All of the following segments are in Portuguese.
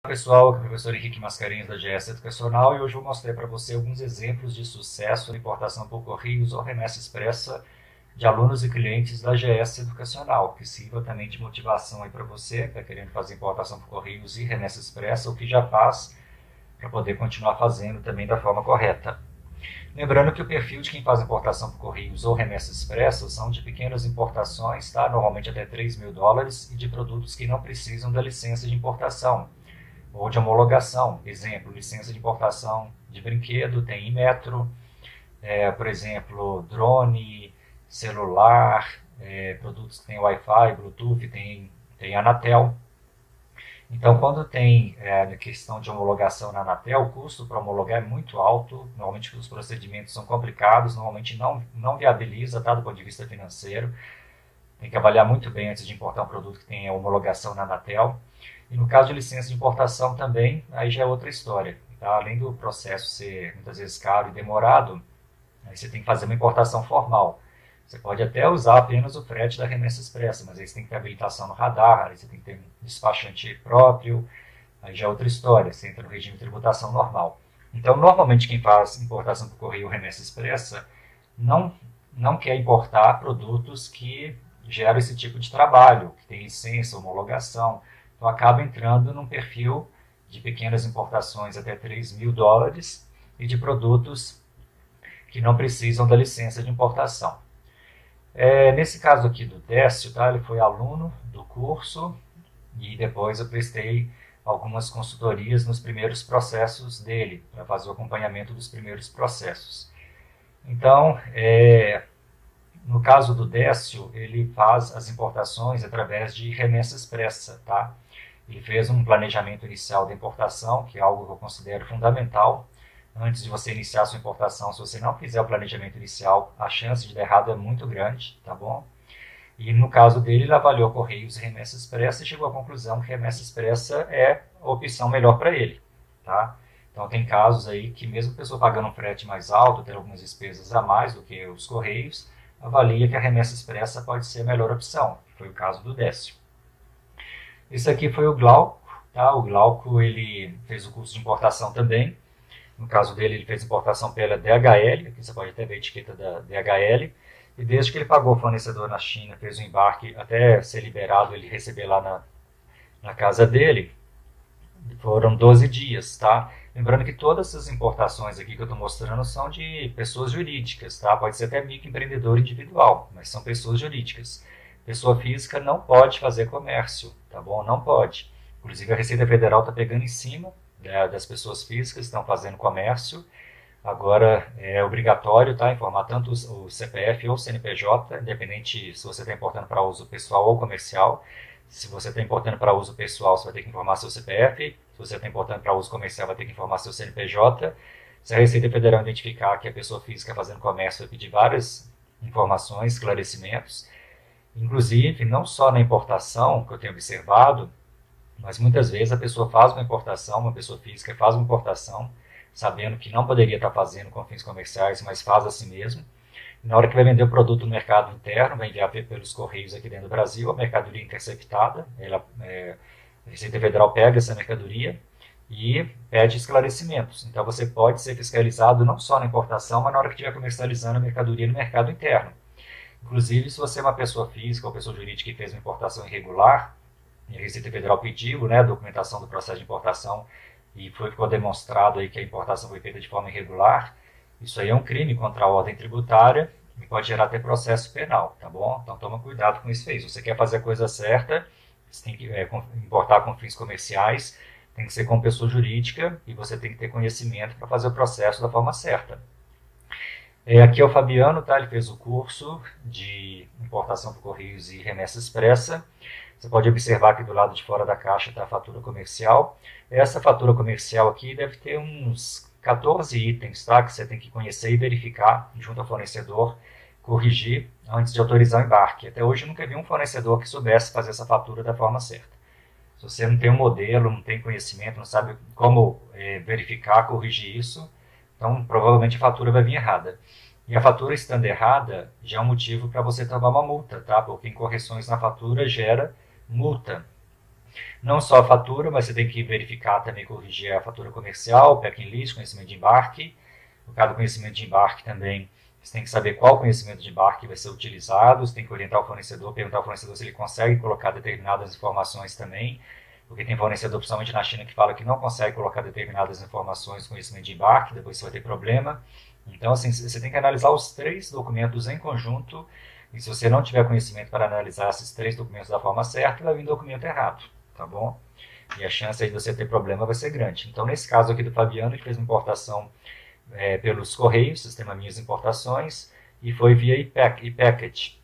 Olá pessoal, aqui é o professor Henrique Mascarenhas da GS Educacional e hoje vou mostrar para você alguns exemplos de sucesso na importação por correios ou remessa expressa de alunos e clientes da GS Educacional, que sirva também de motivação aí para você que está querendo fazer importação por correios e remessa expressa, ou que já faz, para poder continuar fazendo também da forma correta. Lembrando que o perfil de quem faz importação por correios ou remessa expressa são de pequenas importações, tá? Normalmente até $3.000, e de produtos que não precisam da licença de importação ou de homologação. Exemplo, licença de importação de brinquedo tem Inmetro, por exemplo, drone, celular, produtos que têm Wi-Fi, Bluetooth, tem Anatel. Então, quando tem questão de homologação na Anatel, o custo para homologar é muito alto, normalmente os procedimentos são complicados, normalmente não viabiliza, tá, do ponto de vista financeiro. Tem que avaliar muito bem antes de importar um produto que tenha homologação na Anatel. E no caso de licença de importação também, aí já é outra história. Tá? Além do processo ser muitas vezes caro e demorado, aí você tem que fazer uma importação formal. Você pode até usar apenas o frete da remessa expressa, mas aí você tem que ter habilitação no radar, aí você tem que ter um despachante próprio, aí já é outra história, você entra no regime de tributação normal. Então, normalmente quem faz importação por correio ou remessa expressa não, não quer importar produtos que geram esse tipo de trabalho, que tem licença, homologação. Então acaba entrando num perfil de pequenas importações até $3.000 e de produtos que não precisam da licença de importação. Nesse caso aqui do Décio, tá? Ele foi aluno do curso e depois eu prestei algumas consultorias nos primeiros processos dele, para fazer o acompanhamento dos primeiros processos. Então, no caso do Décio, ele faz as importações através de remessa expressa, tá? Ele fez um planejamento inicial da importação, que é algo que eu considero fundamental. Antes de você iniciar a sua importação, se você não fizer o planejamento inicial, a chance de dar errado é muito grande, tá bom? E no caso dele, ele avaliou Correios e remessa expressa e chegou à conclusão que remessa expressa é a opção melhor para ele, tá? Então tem casos aí que mesmo a pessoa pagando um frete mais alto, tendo algumas despesas a mais do que os Correios, avalia que a remessa expressa pode ser a melhor opção, que foi o caso do Décio. Esse aqui foi o Glauco, tá? O Glauco ele fez o curso de importação também. No caso dele, ele fez importação pela DHL, aqui você pode até ver a etiqueta da DHL, e desde que ele pagou o fornecedor na China, fez o embarque até ser liberado, ele receber lá na casa dele, foram 12 dias, tá? Lembrando que todas essas importações aqui que eu estou mostrando são de pessoas jurídicas, tá? Pode ser até microempreendedor individual, mas são pessoas jurídicas. Pessoa física não pode fazer comércio, tá bom? Não pode. Inclusive a Receita Federal está pegando em cima das pessoas físicas que estão fazendo comércio. Agora é obrigatório, tá? Informar tanto o CPF ou o CNPJ, independente se você está importando para uso pessoal ou comercial. Se você está importando para uso pessoal, você vai ter que informar seu CPF. Se você está importando para uso comercial, vai ter que informar seu CNPJ. Se a Receita Federal identificar que a pessoa física fazendo comércio, vai pedir várias informações, esclarecimentos. Inclusive, não só na importação, que eu tenho observado, mas muitas vezes a pessoa faz uma importação, uma pessoa física faz uma importação, sabendo que não poderia estar fazendo com fins comerciais, mas faz assim mesmo. Na hora que vai vender o produto no mercado interno, vai enviar pelos correios aqui dentro do Brasil, a mercadoria interceptada, a Receita Federal pega essa mercadoria e pede esclarecimentos. Então você pode ser fiscalizado não só na importação, mas na hora que estiver comercializando a mercadoria no mercado interno. Inclusive, se você é uma pessoa física ou pessoa jurídica que fez uma importação irregular, e a Receita Federal pediu, né, a documentação do processo de importação e ficou demonstrado aí que a importação foi feita de forma irregular, isso aí é um crime contra a ordem tributária e pode gerar até processo penal, tá bom? Então toma cuidado com isso aí. Se você quer fazer a coisa certa, você tem que importar com fins comerciais, tem que ser com pessoa jurídica e você tem que ter conhecimento para fazer o processo da forma certa. Aqui é o Fabiano, tá? Ele fez o curso de importação por correios e remessa expressa. Você pode observar que do lado de fora da caixa está a fatura comercial. Essa fatura comercial aqui deve ter uns 14 itens, tá? Que você tem que conhecer e verificar junto ao fornecedor, corrigir antes de autorizar o embarque. Até hoje eu nunca vi um fornecedor que soubesse fazer essa fatura da forma certa. Se você não tem um modelo, não tem conhecimento, não sabe como verificar, corrigir isso, então provavelmente a fatura vai vir errada. E a fatura estando errada já é um motivo para você tomar uma multa, tá? Porque incorreções na fatura gera multa. Não só a fatura, mas você tem que verificar também, corrigir a fatura comercial, packing list, conhecimento de embarque. No caso do conhecimento de embarque também, você tem que saber qual conhecimento de embarque vai ser utilizado, você tem que orientar o fornecedor, perguntar ao fornecedor se ele consegue colocar determinadas informações também, porque tem fornecedor, principalmente na China, que fala que não consegue colocar determinadas informações com conhecimento de embarque, depois você vai ter problema. Então, assim, você tem que analisar os 3 documentos em conjunto, e se você não tiver conhecimento para analisar esses 3 documentos da forma certa, vai vir documento errado, tá bom? E a chance aí de você ter problema vai ser grande. Então, nesse caso aqui do Fabiano, ele fez uma importação pelos Correios, Sistema Minhas Importações, e foi via e-packet.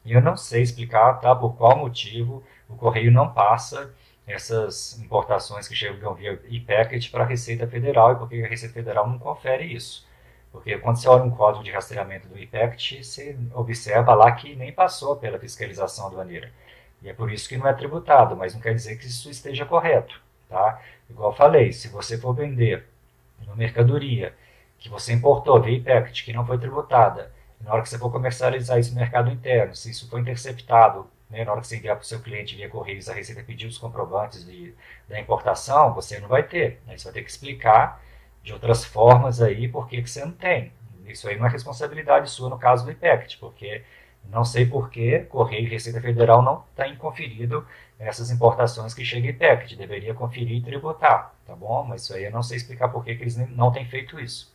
E eu não sei explicar, tá, por qual motivo o Correio não passa essas importações que chegam via e-packet para a Receita Federal, e porque a Receita Federal não confere isso. Porque quando você olha um código de rastreamento do e-packet, você observa lá que nem passou pela fiscalização aduaneira. E é por isso que não é tributado, mas não quer dizer que isso esteja correto, tá? Igual eu falei, se você for vender uma mercadoria que você importou via e-packet, que não foi tributada, na hora que você for comercializar isso no mercado interno, se isso for interceptado, né, na hora que você enviar para o seu cliente via Correios, a Receita pedir os comprovantes da importação, você não vai ter. Né? Você vai ter que explicar de outras formas aí por que você não tem. Isso aí não é responsabilidade sua no caso do e-packet, porque não sei por que Correio e Receita Federal não têm conferido essas importações que chegam em e-packet. Deveria conferir e tributar, tá bom? Mas isso aí eu não sei explicar por que eles não têm feito isso.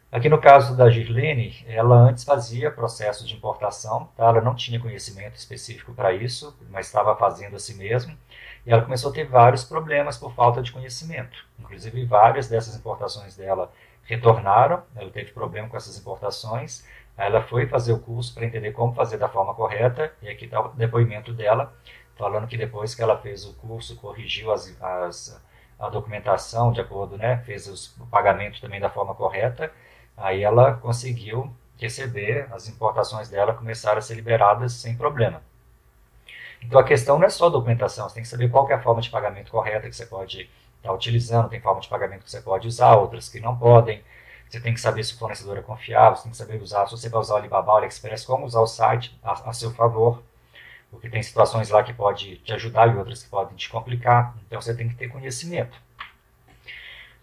Aqui no caso da Girlene, ela antes fazia processo de importação, tá? Ela não tinha conhecimento específico para isso, mas estava fazendo assim mesmo, e ela começou a ter vários problemas por falta de conhecimento. Inclusive, várias dessas importações dela retornaram, ela teve problema com essas importações, aí ela foi fazer o curso para entender como fazer da forma correta, e aqui está o depoimento dela, falando que depois que ela fez o curso, corrigiu a documentação de acordo, né, fez o pagamento também da forma correta, aí ela conseguiu receber, as importações dela começaram a ser liberadas sem problema. Então a questão não é só a documentação, você tem que saber qual que é a forma de pagamento correta que você pode estar utilizando, tem forma de pagamento que você pode usar, outras que não podem. Você tem que saber se o fornecedor é confiável, você tem que saber usar, se você vai usar o Alibaba, o AliExpress, como usar o site a seu favor, porque tem situações lá que pode te ajudar e outras que podem te complicar, então você tem que ter conhecimento.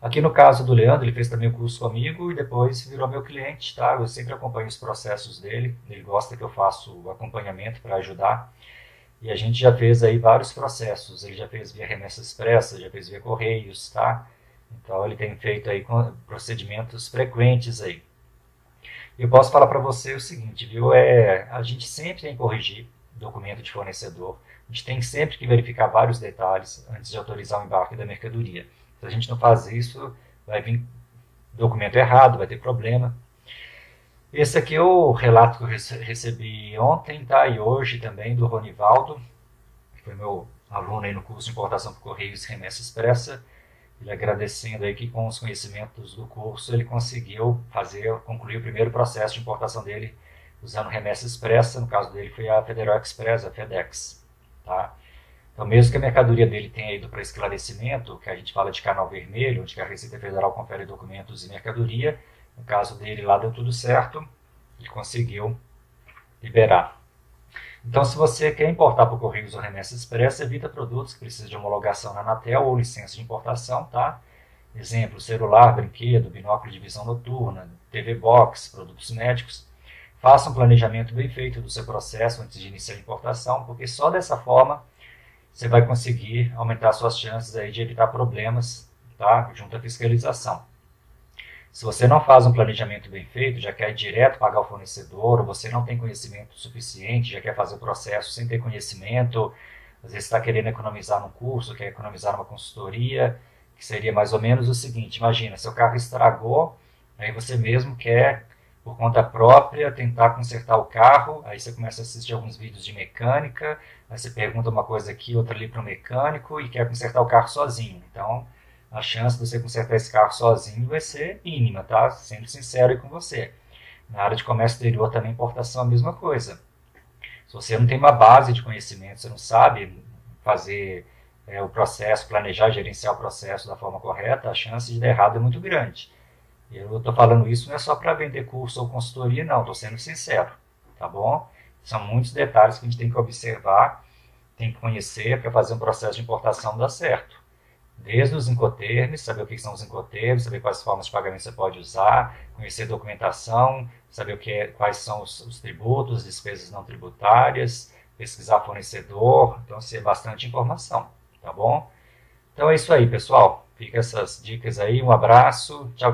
Aqui no caso do Leandro, ele fez também o curso comigo e depois virou meu cliente, tá? Eu sempre acompanho os processos dele, ele gosta que eu faça o acompanhamento para ajudar. E a gente já fez aí vários processos, ele já fez via remessa expressa, já fez via correios, tá? Então ele tem feito aí procedimentos frequentes aí. Eu posso falar para você o seguinte, viu? A gente sempre tem que corrigir documento de fornecedor, a gente tem sempre que verificar vários detalhes antes de autorizar o embarque da mercadoria. Se a gente não faz isso, vai vir documento errado, vai ter problema. Esse aqui é o relato que eu recebi ontem, tá? E hoje também, do Ronivaldo, que foi meu aluno aí no curso de Importação por Correios e Remessa Expressa. Ele agradecendo aí que com os conhecimentos do curso ele conseguiu concluir o primeiro processo de importação dele usando remessa expressa. No caso dele foi a Federal Express, a FedEx, tá? Então, mesmo que a mercadoria dele tenha ido para esclarecimento, que a gente fala de canal vermelho, onde a Receita Federal confere documentos e mercadoria, no caso dele lá deu tudo certo, ele conseguiu liberar. Então, se você quer importar por Correios ou Remessa Expressa, evita produtos que precisam de homologação na Anatel ou licença de importação, tá? Exemplo, celular, brinquedo, binóculo de visão noturna, TV Box, produtos médicos. Faça um planejamento bem feito do seu processo antes de iniciar a importação, porque só dessa forma você vai conseguir aumentar suas chances aí de evitar problemas, tá? Junto à fiscalização. Se você não faz um planejamento bem feito, já quer direto pagar o fornecedor, ou você não tem conhecimento suficiente, já quer fazer o processo sem ter conhecimento, às vezes está querendo economizar num curso, quer economizar numa consultoria, que seria mais ou menos o seguinte, imagina, seu carro estragou, aí você mesmo quer, por conta própria, tentar consertar o carro, aí você começa a assistir alguns vídeos de mecânica, aí você pergunta uma coisa aqui, outra ali para o mecânico e quer consertar o carro sozinho. Então, a chance de você consertar esse carro sozinho vai ser mínima, tá? Sendo sincero aí com você. Na área de comércio exterior também, importação é a mesma coisa. Se você não tem uma base de conhecimento, você não sabe fazer o processo, planejar, gerenciar o processo da forma correta, a chance de dar errado é muito grande. Eu estou falando isso não é só para vender curso ou consultoria, não, estou sendo sincero, tá bom? São muitos detalhes que a gente tem que observar, tem que conhecer para fazer um processo de importação dar certo. Desde os incoterms, saber o que são os incoterms, saber quais formas de pagamento você pode usar, conhecer documentação, saber quais são os tributos, despesas não tributárias, pesquisar fornecedor, então assim, é bastante informação, tá bom? Então é isso aí, pessoal. Fica essas dicas aí, um abraço, tchau.